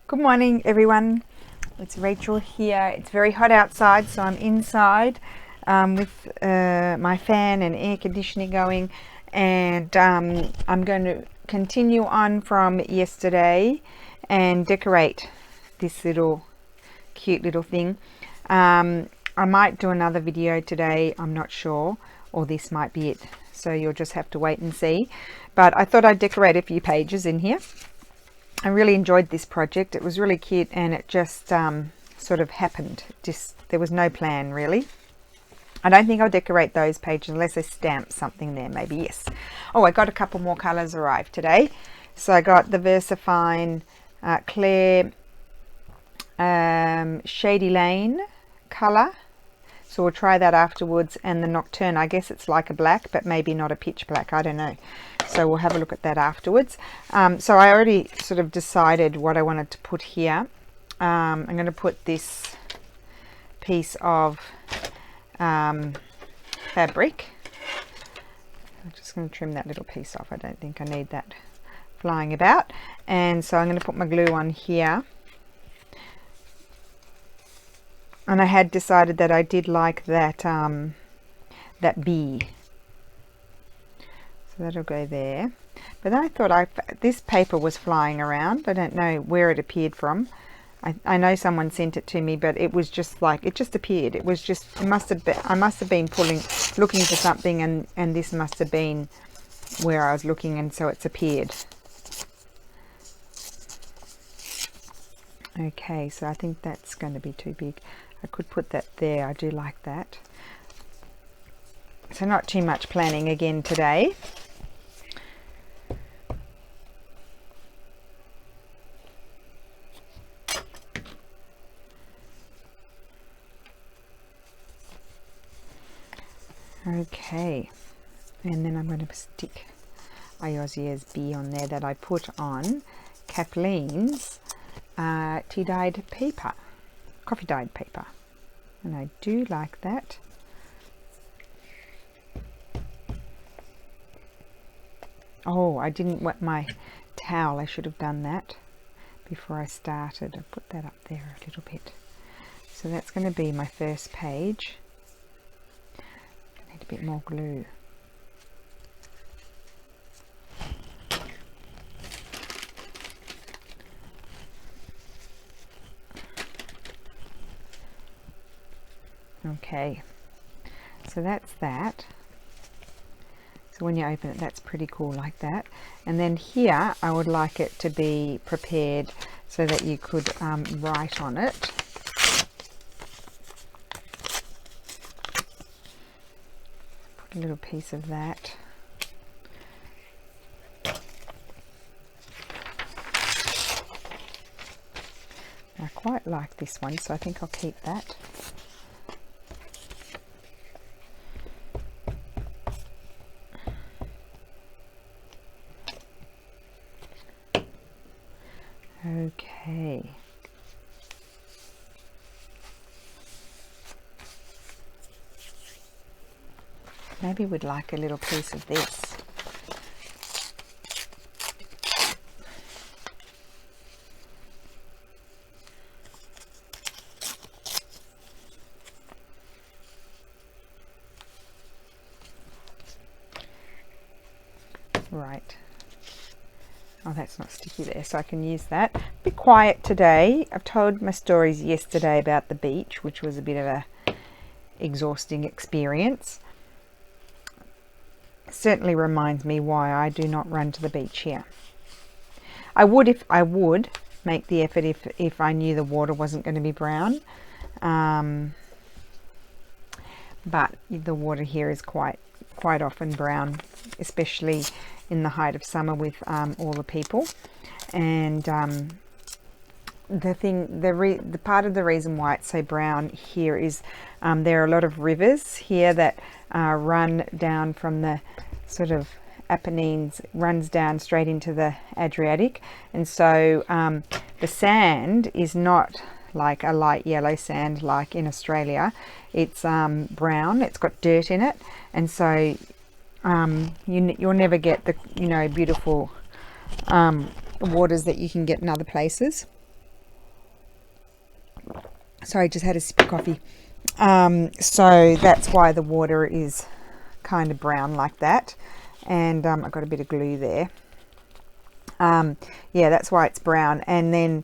Good morning, everyone. It's Rachel here. It's very hot outside, so I'm inside with my fan and air conditioning going, and I'm going to continue on from yesterday and decorate this little cute little thing. I might do another video today, I'm not sure, or this might be it, so you'll just have to wait and see. But I thought I'd decorate a few pages in here. I really enjoyed this project. It was really cute, and it just sort of happened. There was no plan really. I don't think I'll decorate those pages unless I stamp something there, maybe, yes. Oh, I got a couple more colours arrived today. So I got the VersaFine Claire Shady Lane colour. So we'll try that afterwards, and the Nocturne, I guess it's like a black, but maybe not a pitch black, I don't know. So we'll have a look at that afterwards. So I already sort of decided what I wanted to put here. I'm going to put this piece of fabric. I'm just going to trim that little piece off. I don't think I need that flying about. And so I'm going to put my glue on here. And I had decided that I did like that that bee, so that'll go there. But then I thought this paper was flying around. I don't know where it appeared from. I know someone sent it to me, but it was just like it just appeared. It was just, it must have been, I must have been looking for something, and this must have been where I was looking, and so it's appeared. Okay, so I think that's going to be too big. I could put that there. I do like that. So not too much planning again today. Okay, and then I'm going to stick Iosia's bee on there that I put on Kathleen's tea dyed paper, coffee dyed paper, and I do like that. Oh, I didn't wet my towel. I should have done that before I started. I put that up there a little bit. So that's going to be my first page. I need a bit more glue. Okay, so that's that. So when you open it, that's pretty cool like that. And then here I would like it to be prepared so that you could write on it. Put a little piece of that. I quite like this one, so I think I'll keep that. Okay. Maybe we'd like a little piece of this. Right. Oh, that's not sticky there, so I can use that. Be quiet today. I've told my stories yesterday about the beach, which was a bit of a exhausting experience. Certainly reminds me why I do not run to the beach here. I would make the effort if I knew the water wasn't going to be brown. But the water here is quite often brown, especially in the height of summer with all the people. And the part of the reason why it's so brown here is there are a lot of rivers here that run down from the sort of Apennines, runs down straight into the Adriatic, and so the sand is not like a light yellow sand like in Australia. It's brown, it's got dirt in it, and so you'll never get the beautiful waters that you can get in other places. Sorry, just had a sip of coffee. So that's why the water is kind of brown like that. And I've got a bit of glue there. Yeah, that's why it's brown. And then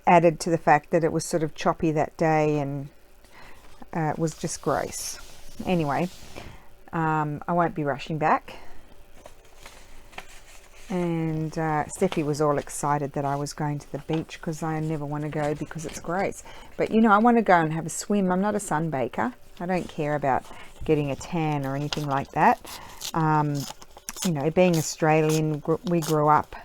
added to the fact that it was sort of choppy that day, and it was just gross. Anyway, I won't be rushing back. And Steffi was all excited that I was going to the beach, because I never want to go because it's gross. But you know, I want to go and have a swim. I'm not a sunbaker. I don't care about getting a tan or anything like that. You know, being Australian, we grew up,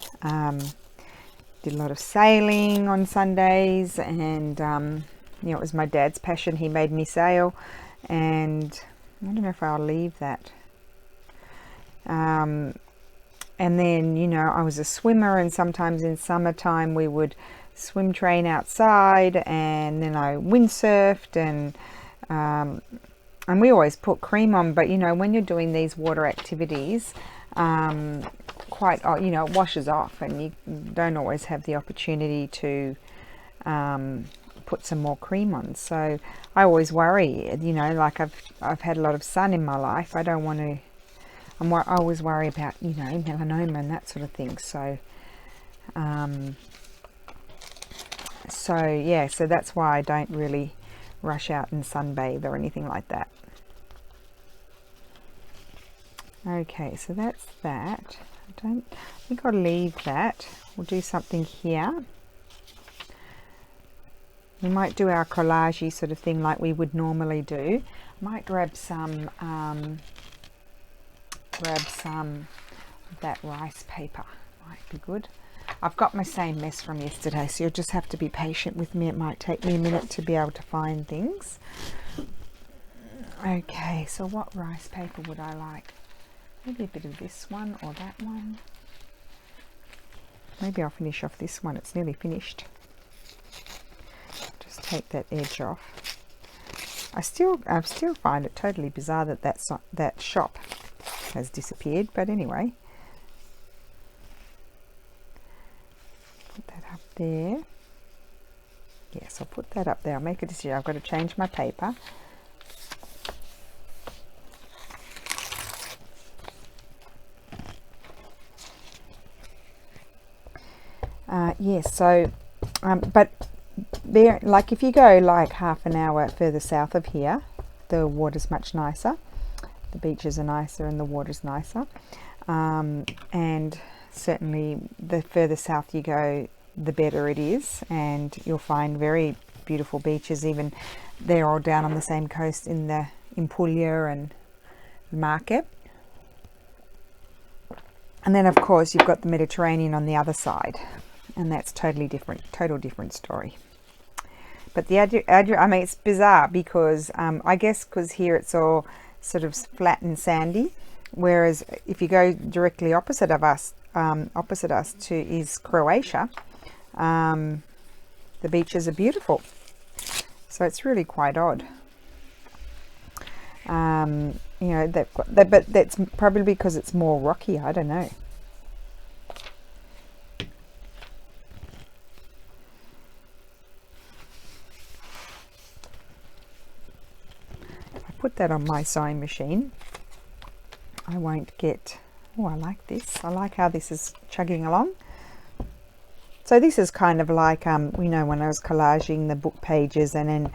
did a lot of sailing on Sundays, and you know, it was my dad's passion. He made me sail, and I don't know if I'll leave that. And then, you know, I was a swimmer, and sometimes in summertime we would swim train outside, and then I windsurfed, and we always put cream on. But you know, when you're doing these water activities, quite, you know, it washes off, and you don't always have the opportunity to put some more cream on. So I always worry, you know, like I've had a lot of sun in my life. I don't want to. I always worry about, you know, melanoma and that sort of thing. So, yeah, so that's why I don't really rush out and sunbathe or anything like that. Okay, so that's that. I think I'll leave that. We'll do something here. We might do our collage-y sort of thing like we would normally do. I might grab some of that rice paper. Might be good. I've got my same mess from yesterday, so you'll just have to be patient with me. It might take me a minute to be able to find things. Okay, so what rice paper would I like? Maybe a bit of this one or that one. Maybe I'll finish off this one. It's nearly finished. Just take that edge off. I still find it totally bizarre that that shop has disappeared, but anyway, put that up there. Yes, I'll put that up there. I'll make a decision. I've got to change my paper. Yes, so but there, like if you go like half an hour further south of here, the water's much nicer. The beaches are nicer and the water's nicer, and certainly the further south you go, the better it is, and you'll find very beautiful beaches. Even they're all down on the same coast in Puglia and Market. And then of course you've got the Mediterranean on the other side, and that's total different story. But the I mean, it's bizarre because I guess because here it's all sort of flat and sandy, whereas if you go directly opposite us to is Croatia, the beaches are beautiful. So it's really quite odd. You know, but that's probably because it's more rocky. I don't know. Put that on my sewing machine, I won't get. Oh, I like this. I like how this is chugging along. So this is kind of like you know, when I was collaging the book pages, and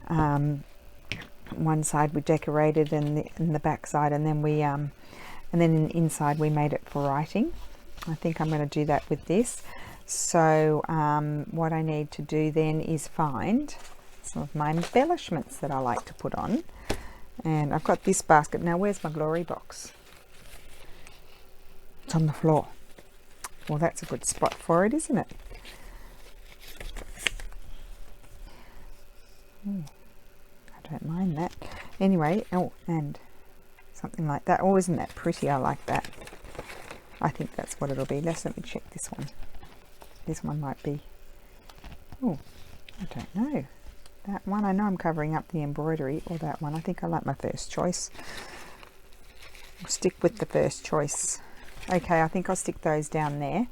then one side we decorated and the back side, and then we and then inside we made it for writing. I think I'm going to do that with this. So what I need to do then is find some of my embellishments that I like to put on. And I've got this basket. Now, where's my glory box? It's on the floor. Well, that's a good spot for it, isn't it? I don't mind that. Anyway, oh, and something like that. Oh, isn't that pretty? I like that. I think that's what it'll be. Let me check this one. This one might be. Oh, I don't know. That one, I know I'm covering up the embroidery, or that one. I think I like my first choice. I'll stick with the first choice. Okay, I think I'll stick those down there.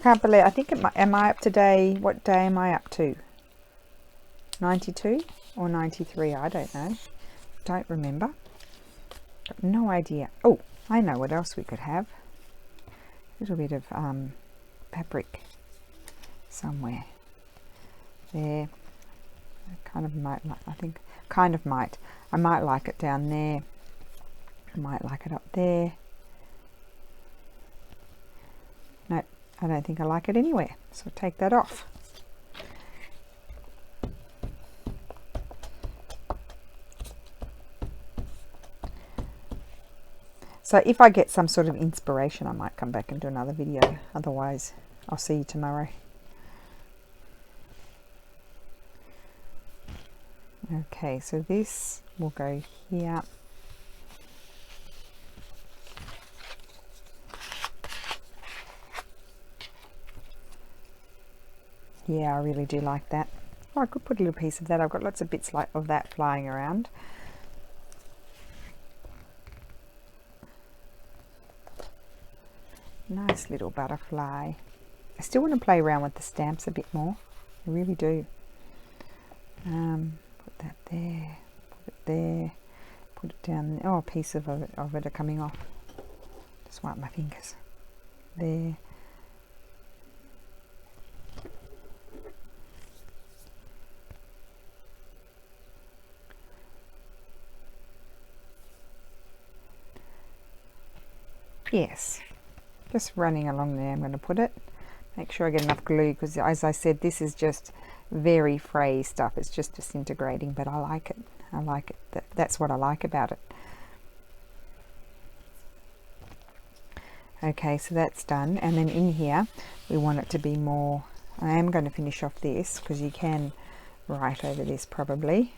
can't believe, I think am I up to what day am I up to? 92 or 93? I don't know. Don't remember. Got no idea. Oh, I know what else we could have. A little bit of fabric somewhere. There. I kind of might, I think, kind of might. I might like it down there. I might like it up there. No, I don't think I like it anywhere. So take that off. So if I get some sort of inspiration, I might come back and do another video. Otherwise, I'll see you tomorrow. Okay, so this will go here. Yeah, I really do like that. Oh, I could put a little piece of that. I've got lots of bits like of that flying around. Nice little butterfly. I still want to play around with the stamps a bit more. I really do. Put that there. Put it there. Put it down there. Oh, a piece of it are coming off. Just wipe my fingers. There. Yes. Just running along there, I'm going to put it. Make sure I get enough glue, because as I said, this is just very fray stuff. It's just disintegrating, but I like it. I like it. That's what I like about it. Okay, so that's done. And then in here, we want it to be more... I am going to finish off this, because you can write over this probably.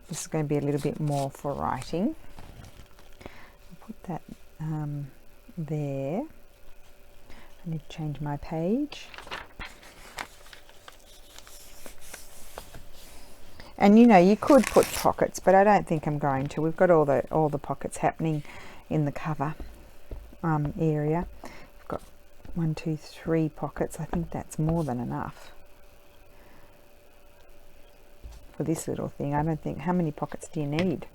This is going to be a little bit more for writing. I'll put that there. I need to change my page. And you know, you could put pockets, but I don't think I'm going to. We've got all the pockets happening in the cover area. We've got 1, 2, 3 pockets. I think that's more than enough for this little thing. I don't think, how many pockets do you need?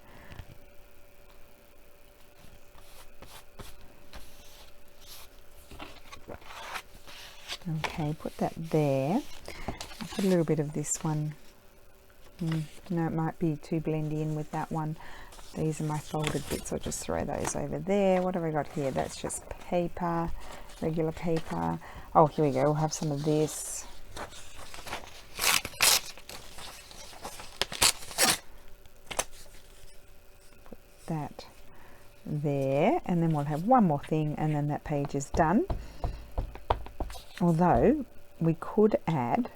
Okay, put that there. I'll put a little bit of this one. No, it might be too blendy in with that one. These are my folded bits. I'll just throw those over there. What have I got here? That's just paper, regular paper. Oh, here we go. We'll have some of this. Put that there. And then we'll have one more thing, and then that page is done. Although we could add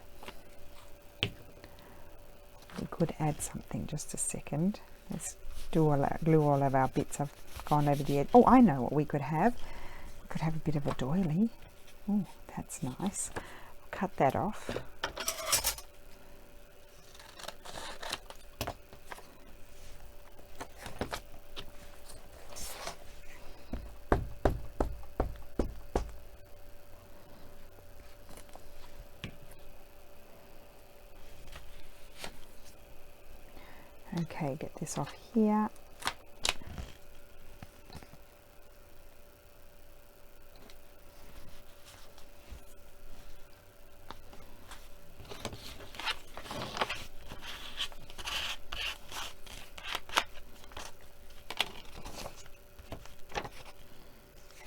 something. Just a second. Let's glue all of our bits. I've gone over the edge. Oh, I know what we could have. We could have a bit of a doily. Oh, that's nice. I'll cut that off. Okay, get this off here.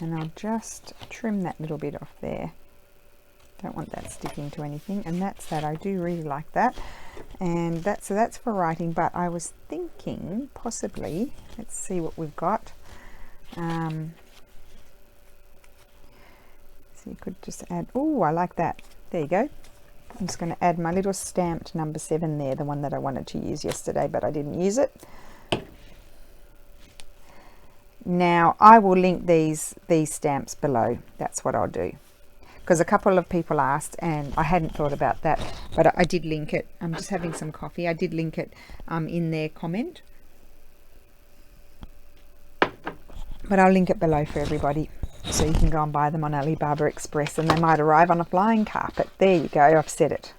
And I'll just trim that little bit off there. Don't want that sticking to anything. And that's that. I do really like that. And so that's for writing, but I was thinking possibly, let's see what we've got. So you could just add, oh, I like that. There you go. I'm just going to add my little stamped number 7 there, the one that I wanted to use yesterday, but I didn't use it. Now I will link these stamps below. That's what I'll do. Because a couple of people asked, and I hadn't thought about that, but I did link it. I'm just having some coffee. I did link it in their comment, but I'll link it below for everybody. So you can go and buy them on Aliexpress and they might arrive on a flying carpet. There you go, I've said it.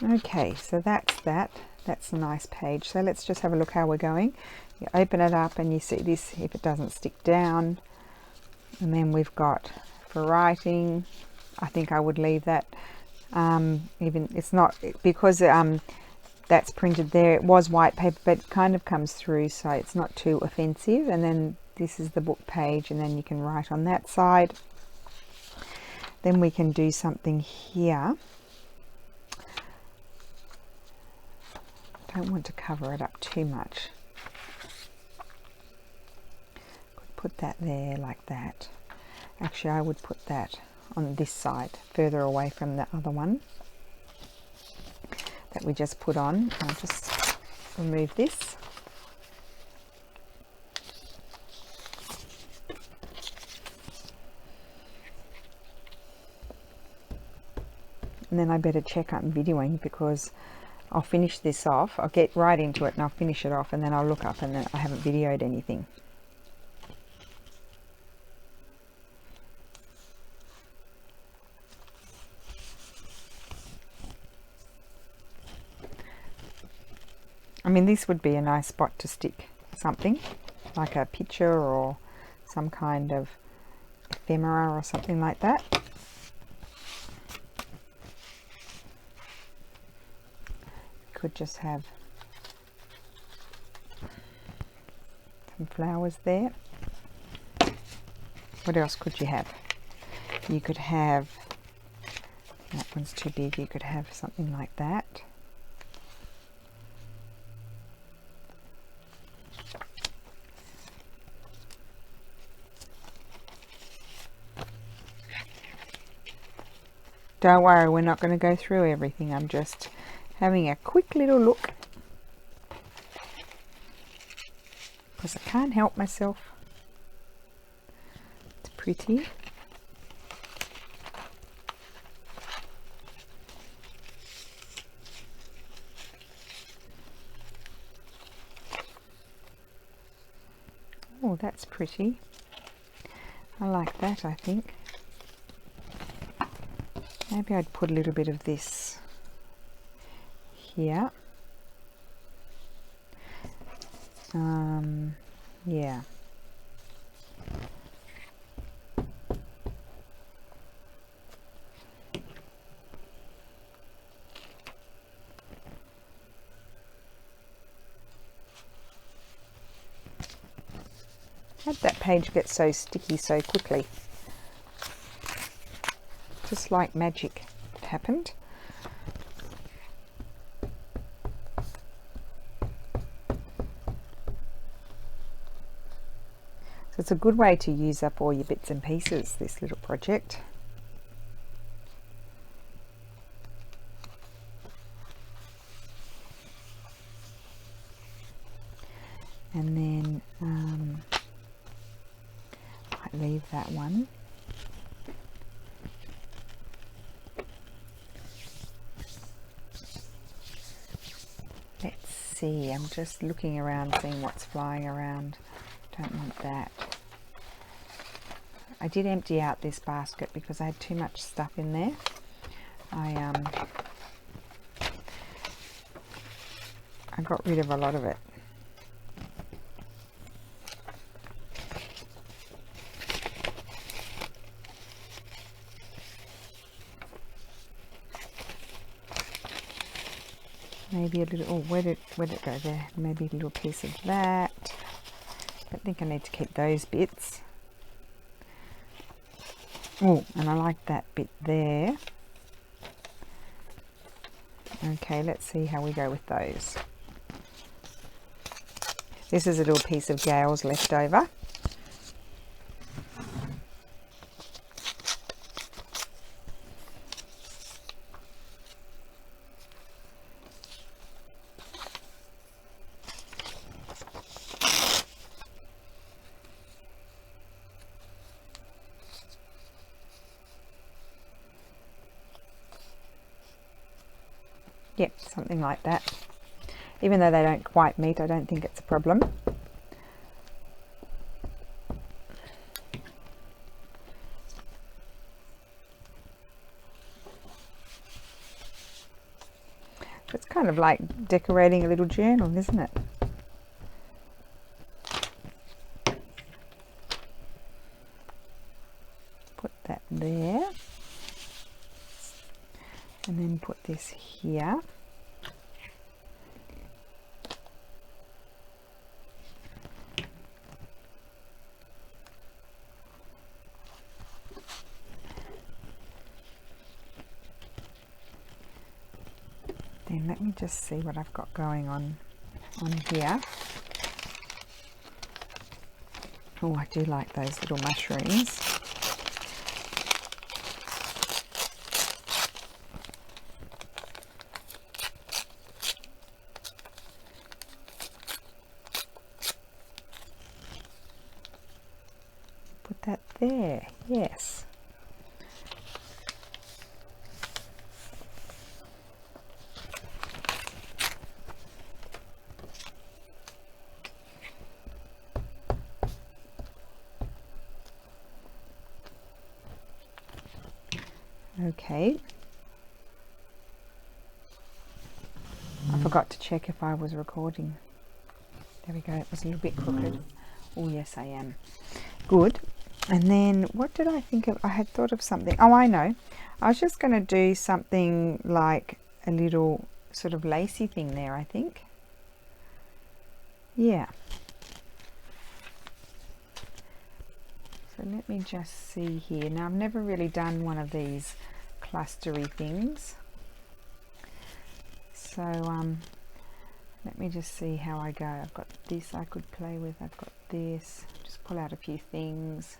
Okay, so that's that. That's a nice page. So let's just have a look how we're going. You open it up and you see this, if it doesn't stick down. And then we've got for writing. I think I would leave that. Even it's not, because that's printed there. It was white paper, but it kind of comes through, so it's not too offensive. And then this is the book page, and then you can write on that side. Then we can do something here. Don't want to cover it up too much. Could put that there like that. Actually, I would put that on this side, further away from the other one that we just put on. I'll just remove this. And then I better check I'm videoing, because I'll finish this off. I'll get right into it and I'll finish it off, and then I'll look up and then I haven't videoed anything. I mean, this would be a nice spot to stick something, like a picture or some kind of ephemera or something like that. Could just have some flowers there. What else could you have? You could have, that one's too big, you could have something like that. Don't worry, we're not going to go through everything. I'm just having a quick little look, because I can't help myself. It's pretty. Oh, that's pretty. I like that, I think. Maybe I'd put a little bit of this here. Yeah. How'd that page get so sticky so quickly? Just like magic, it happened. So it's a good way to use up all your bits and pieces, this little project. And then I leave that one. Let's see, I'm just looking around, seeing what's flying around. Don't want that. I did empty out this basket because I had too much stuff in there. I got rid of a lot of it. Maybe a little, oh, where'd it go there? Maybe a little piece of that. I think I need to keep those bits. Oh, and I like that bit there. Okay, let's see how we go with those. This is a little piece of Gail's left over. Yep, something like that. Even though they don't quite meet, I don't think it's a problem. kind of like decorating a little journal, isn't it? Put that there. And then put this here. Then let me just see what I've got going on here. Oh, I do like those little mushrooms. Put that there, yes. Okay. I forgot to check if I was recording. There we go, it was a little bit crooked. Oh yes, I am. Good. And then what did I think of? I had thought of something. Oh, I know. I was just going to do something like a little sort of lacy thing there, I think. Yeah. So let me just see here. Now, I've never really done one of these clustery things. So let me just see how I go. I've got this I could play with. I've got this. Just pull out a few things.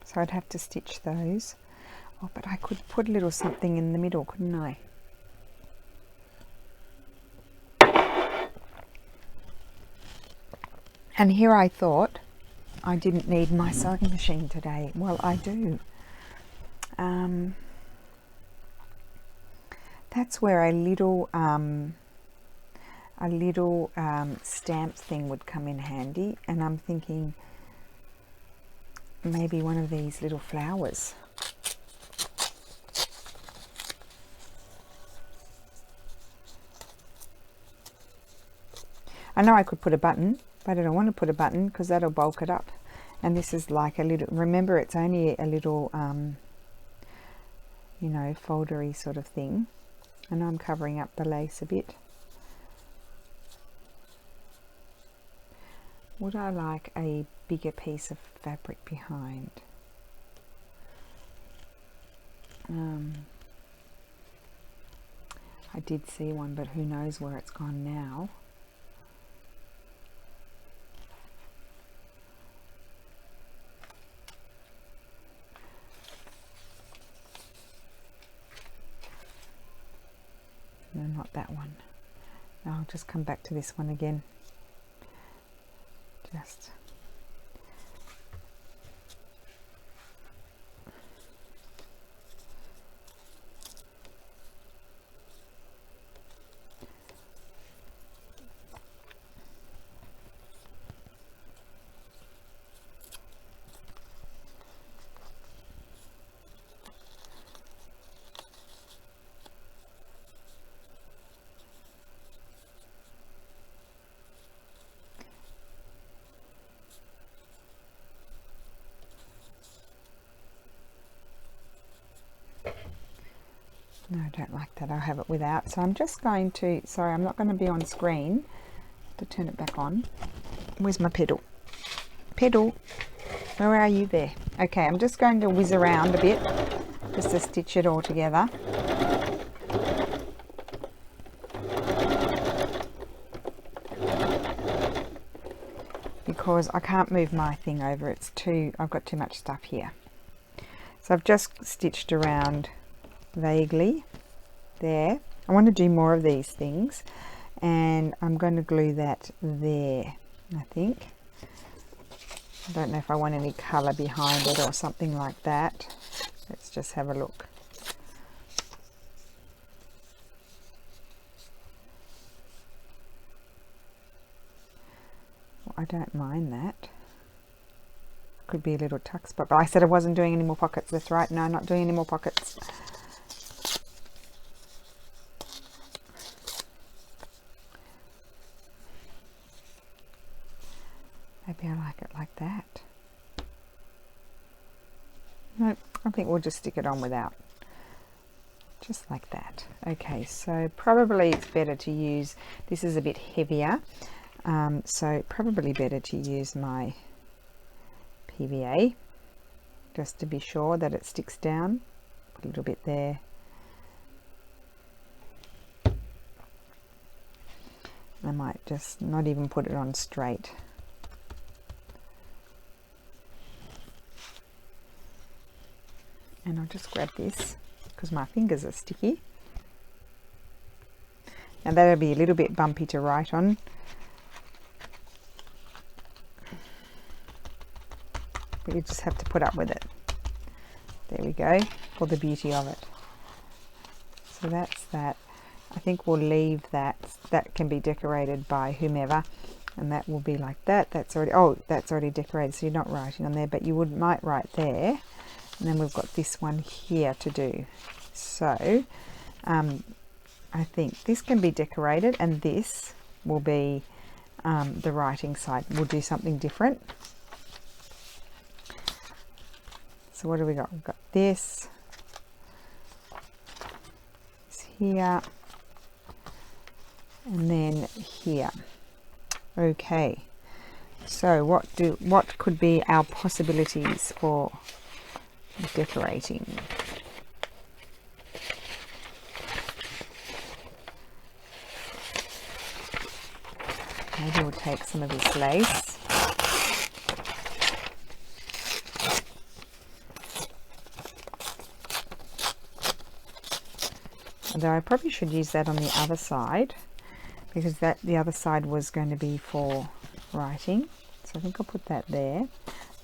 So I'd have to stitch those. Oh, but I could put a little something in the middle, couldn't I? And here I thought I didn't need my sewing machine today. Well, I do. That's where a little stamp thing would come in handy, and I'm thinking maybe one of these little flowers. I know I could put a button, but I don't want to put a button because that'll bulk it up. And this is like a little, remember it's only a little, you know, foldery sort of thing. I know I'm covering up the lace a bit. Would I like a bigger piece of fabric behind? I did see one, but who knows where it's gone now. No, not that one. No, I'll just come back to this one again. Just no, I don't like that. I'll have it without. So I'm just going to, sorry, I'm not going to be on screen. To turn it back on. Where's my pedal? Pedal, where are you there? Okay, I'm just going to whiz around a bit just to stitch it all together. Because I can't move my thing over. It's too, I've got too much stuff here. So I've just stitched around vaguely there. I want to do more of these things, and I'm going to glue that there, I think. I don't know if I want any colour behind it or something like that. Let's just have a look. Well, I don't mind that. Could be a little tuck spot, but I said I wasn't doing any more pockets. That's right. No, not doing any more pockets. Maybe I like it like that. Nope, I think we'll just stick it on without. Just like that. Okay, so probably it's better to use, this is a bit heavier, so probably better to use my PVA, just to be sure that it sticks down. Put a little bit there. I might just not even put it on straight. And I'll just grab this because my fingers are sticky. Now that'll be a little bit bumpy to write on. But you just have to put up with it. There we go, for the beauty of it. So that's that. I think we'll leave that. That can be decorated by whomever, and that will be like that. That's already, oh, that's already decorated, so you're not writing on there, but you might write there. And then we've got this one here to do. So I think this can be decorated, and this will be the writing side. We'll do something different. So what do we got? We've got this. It's here. And then here. Okay. So what could be our possibilities for decorating? Maybe we'll take some of this lace. Although I probably should use that on the other side, because the other side was going to be for writing. So I think I'll put that there.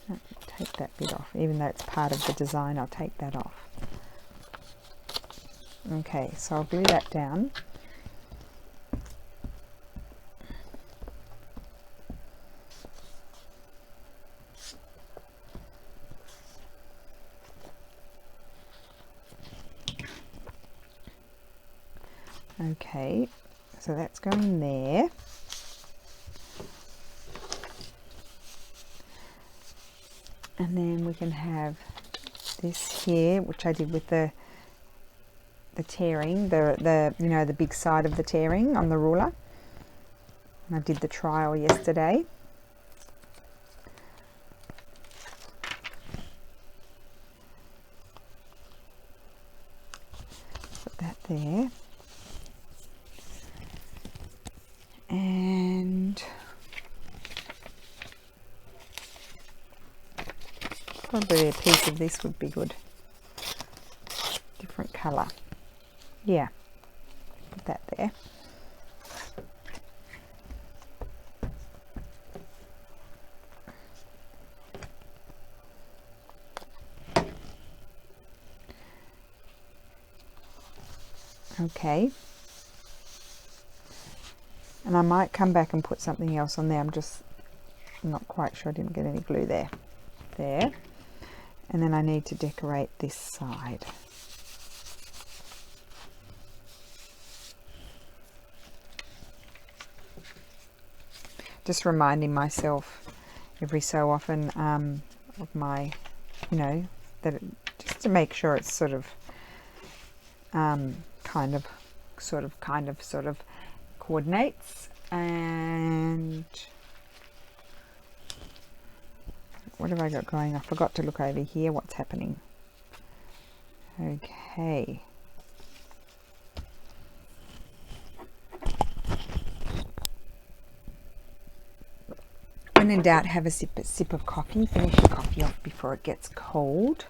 I'll take that bit off, even though it's part of the design. I'll take that off. Okay, so I'll glue that down. Okay, so that's going there. And then we can have this here, which I did with the tearing, the you know, the big side of the tearing on the ruler. And I did the trial yesterday. Put that there. And probably a piece of this would be good. Different colour. Yeah, put that there. Okay. And I might come back and put something else on there. I'm just not quite sure. I didn't get any glue there. There. And then I need to decorate this side. Just reminding myself every so often of my, you know, just to make sure it's sort of kind of coordinates. And what have I got going? I forgot to look over here what's happening. Okay. When in doubt, have a sip of coffee. Finish your coffee off before it gets cold.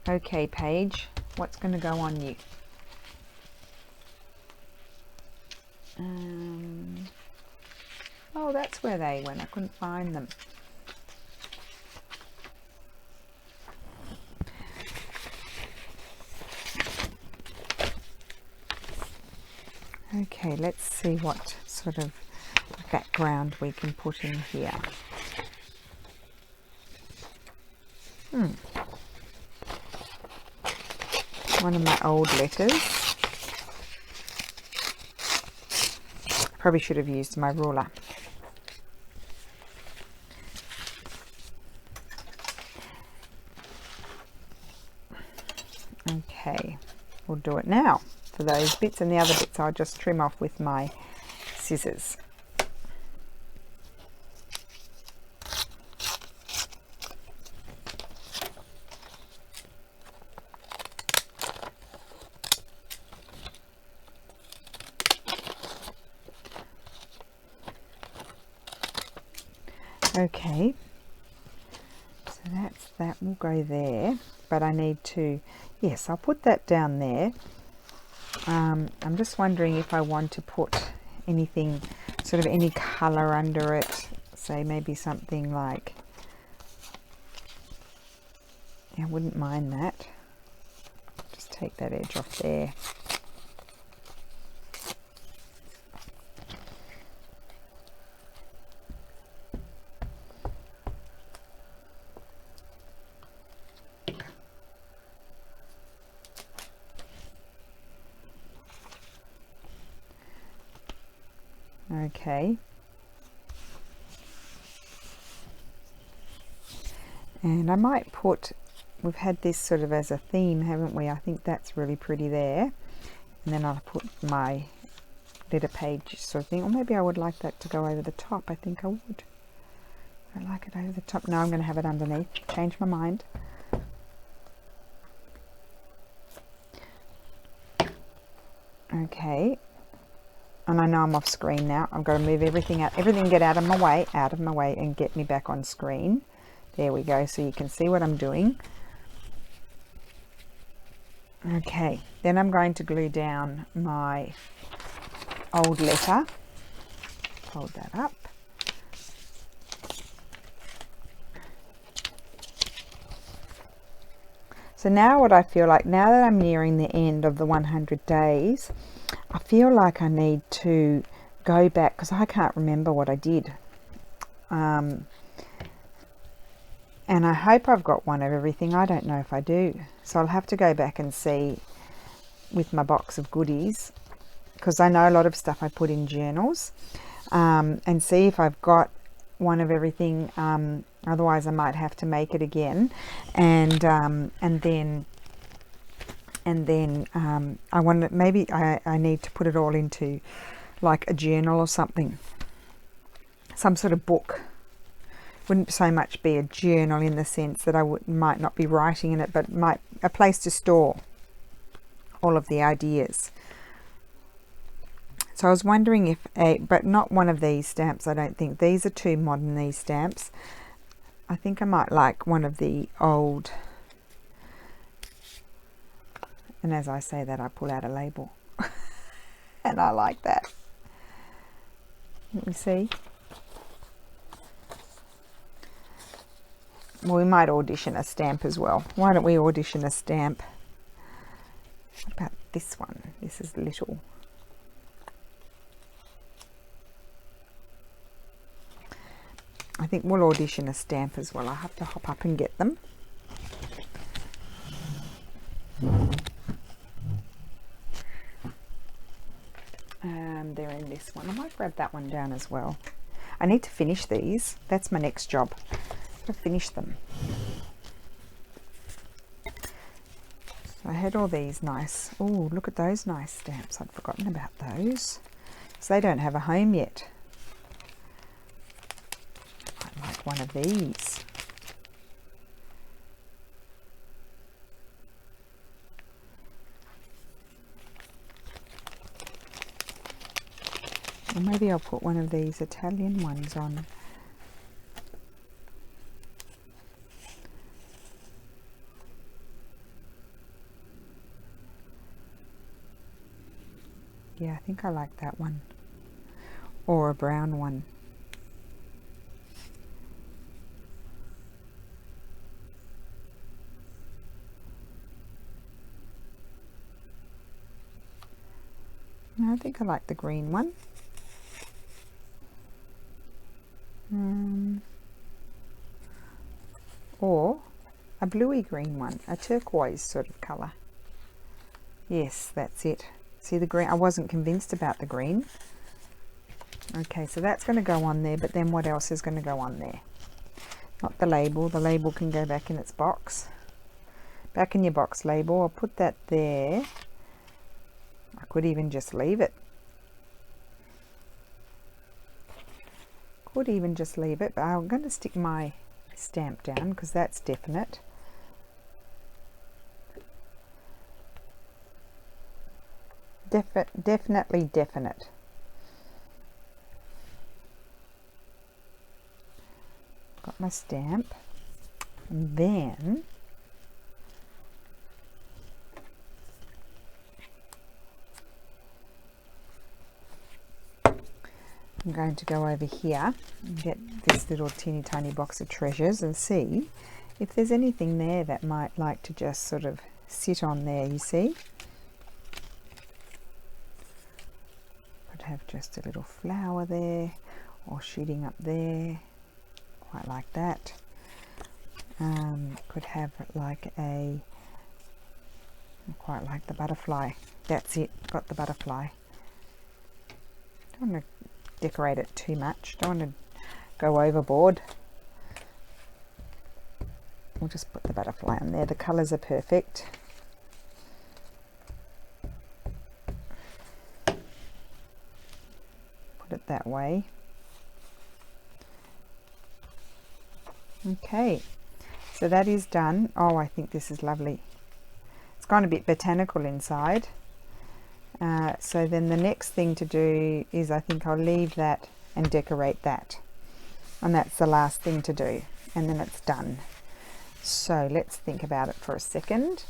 Okay, Paige, what's going to go on you? Oh, that's where they went. I couldn't find them. Okay, let's see what sort of background we can put in here. One of my old letters. Probably should have used my ruler. Okay, we'll do it now. For those bits, and the other bits I'll just trim off with my scissors. Okay, so that will go there, but I need to, yes, I'll put that down there. I'm just wondering if I want to put anything, sort of any colour under it, say maybe something like, I wouldn't mind that. Just take that edge off there. Okay, and I might put, we've had this sort of as a theme, haven't we? I think that's really pretty there, and then I'll put my letter page sort of thing, or maybe I would like that to go over the top. I think I would. I like it over the top. No, I'm going to have it underneath. Change my mind. Okay. And I know I'm off screen now. I've got to move everything out. Everything get out of my way, and get me back on screen. There we go. So you can see what I'm doing. Okay. Then I'm going to glue down my old letter. Hold that up. So now what I feel like, now that I'm nearing the end of the 100 days, I feel like I need to go back, because I can't remember what I did. And I hope I've got one of everything. I don't know if I do. So I'll have to go back and see with my box of goodies, because I know a lot of stuff I put in journals, and see if I've got one of everything. Otherwise I might have to make it again, and then I want to, maybe I need to put it all into like a journal or something, some sort of book. Wouldn't so much be a journal in the sense that I might not be writing in it, but a place to store all of the ideas. So I was wondering if but not one of these stamps, I don't think. These are too modern, these stamps. I think I might like one of the old. And as I say that, I pull out a label. And I like that. Let me see. Well, we might audition a stamp as well. Why don't we audition a stamp? What about this one? This is little. I think we'll audition a stamp as well. I'll have to hop up and get them. They're in this one. I might grab that one down as well. I need to finish these. That's my next job. To finish them. So I had all these nice. Oh, look at those nice stamps. I'd forgotten about those. So they don't have a home yet. I like one of these. Or maybe I'll put one of these Italian ones on. Yeah, I think I like that one. Or a brown one. No, I think I like the green one. Or a bluey green one, a turquoise sort of colour. Yes, that's it. See the green? I wasn't convinced about the green. Okay, so that's going to go on there, but then what else is going to go on there? Not the label. The label can go back in its box. Back in your box label. I'll put that there. I could even just leave it. Could even just leave it, but I'm going to stick my stamp down because that's definite. Definitely definite. Got my stamp. And then I'm going to go over here and get this little teeny tiny box of treasures and see if there's anything there that might like to just sort of sit on there, you see. Could have just a little flower there or shooting up there, quite like that. Could have like a, quite like the butterfly. That's it, got the butterfly. Don't want to decorate it too much, don't want to go overboard. We'll just put the butterfly on there. The colours are perfect. Put it that way. Okay, so that is done. Oh, I think this is lovely. It's gone a bit botanical inside. So then the next thing to do is I think I'll leave that and decorate that. And that's the last thing to do. And then it's done. So let's think about it for a second.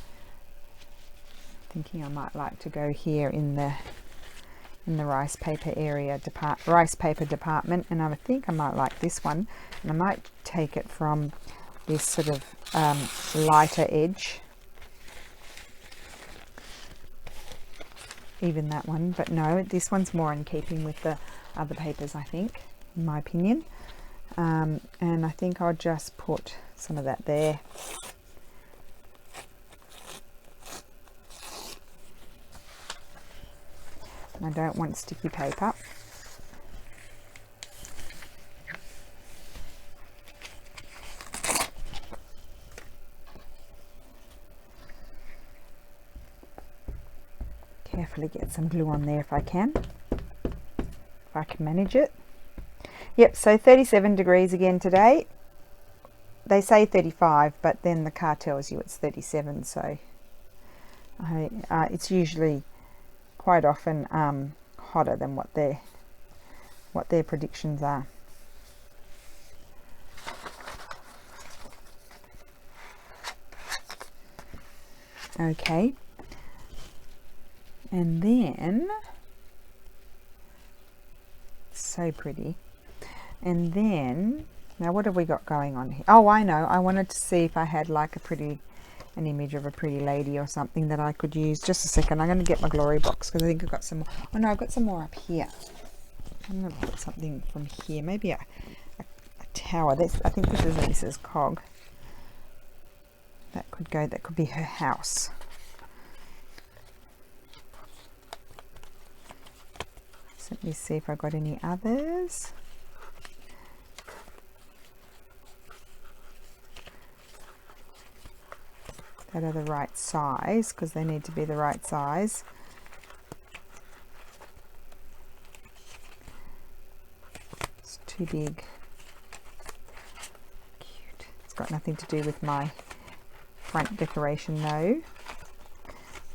Thinking I might like to go here in the rice paper area, rice paper department, and I think I might like this one, and I might take it from this sort of lighter edge, even that one, but no, this one's more in keeping with the other papers, I think, in my opinion. And I think I'll just put some of that there. And I don't want sticky paper. Carefully get some glue on there if I can manage it. Yep, so 37 degrees again today. They say 35, but then the car tells you it's 37, so it's usually quite often hotter than what their predictions are. Okay, and then so pretty. And then now what have we got going on here? Oh, I know, I wanted to see if I had like an image of a pretty lady or something that I could use. Just a second, I'm going to get my glory box because I think I've got some more. Oh no, I've got some more up here. I'm going to put something from here, maybe a tower. I think this is a Mrs. Cog. That could go, that could be her house. So let me see if I've got any others. That are the right size, because they need to be the right size. It's too big. Cute. It's got nothing to do with my front decoration though.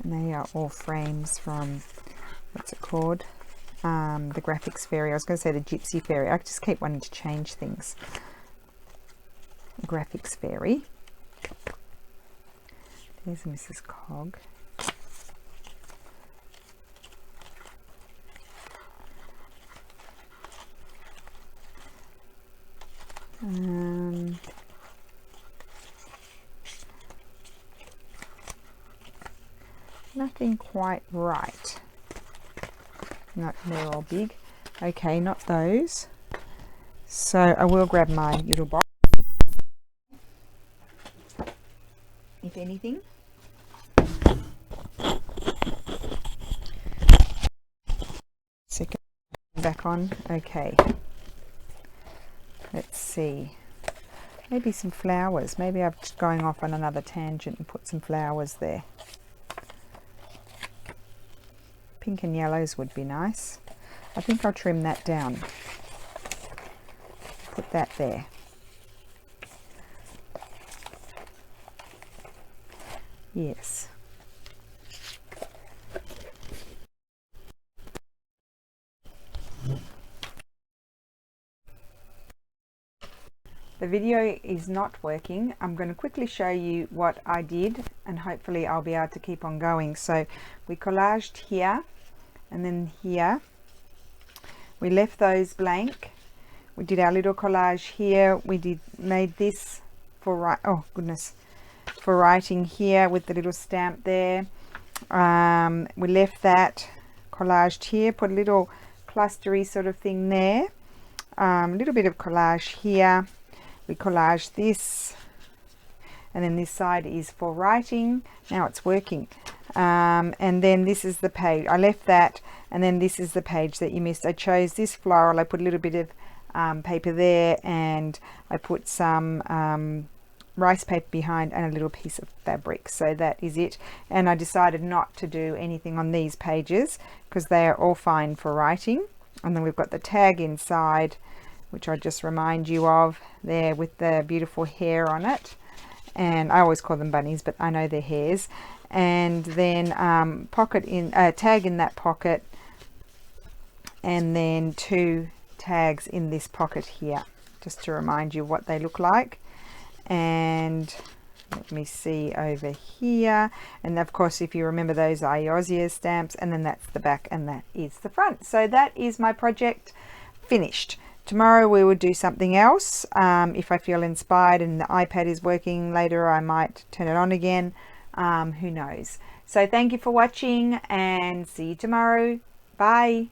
And they are all frames from, what's it called? The Graphics Fairy. I was going to say the Gypsy Fairy. I just keep wanting to change things. Graphics Fairy. There's Mrs. Cog. Nothing quite right. No, they're all big. Okay, not those. So I will grab my little box, if anything. Second back on. Okay. Let's see. Maybe some flowers. Maybe I'm just going off on another tangent and put some flowers there. Pink and yellows would be nice. I think I'll trim that down. Put that there. Yes. The video is not working. I'm going to quickly show you what I did, and hopefully I'll be able to keep on going. So we collaged here and then here. We left those blank. We did our little collage here. We made this for for writing here with the little stamp there. We left that collaged here, put a little clustery sort of thing there. A little bit of collage here. We collaged this, and then this side is for writing. Now it's working. And then this is the page. I left that, and then this is the page that you missed. I chose this floral. I put a little bit of paper there, and I put some rice paper behind and a little piece of fabric. So that is it. And I decided not to do anything on these pages because they are all fine for writing. And then we've got the tag inside, which I just remind you of there with the beautiful hair on it. And I always call them bunnies, but I know they're hairs. And then tag in that pocket, and then 2 tags in this pocket here, just to remind you what they look like. And let me see over here, and of course if you remember, those are Iosia stamps, and then that's the back and that is the front. So that is my project finished. Tomorrow we will do something else. If I feel inspired and the iPad is working later, I might turn it on again. Who knows? So thank you for watching, and see you tomorrow. Bye.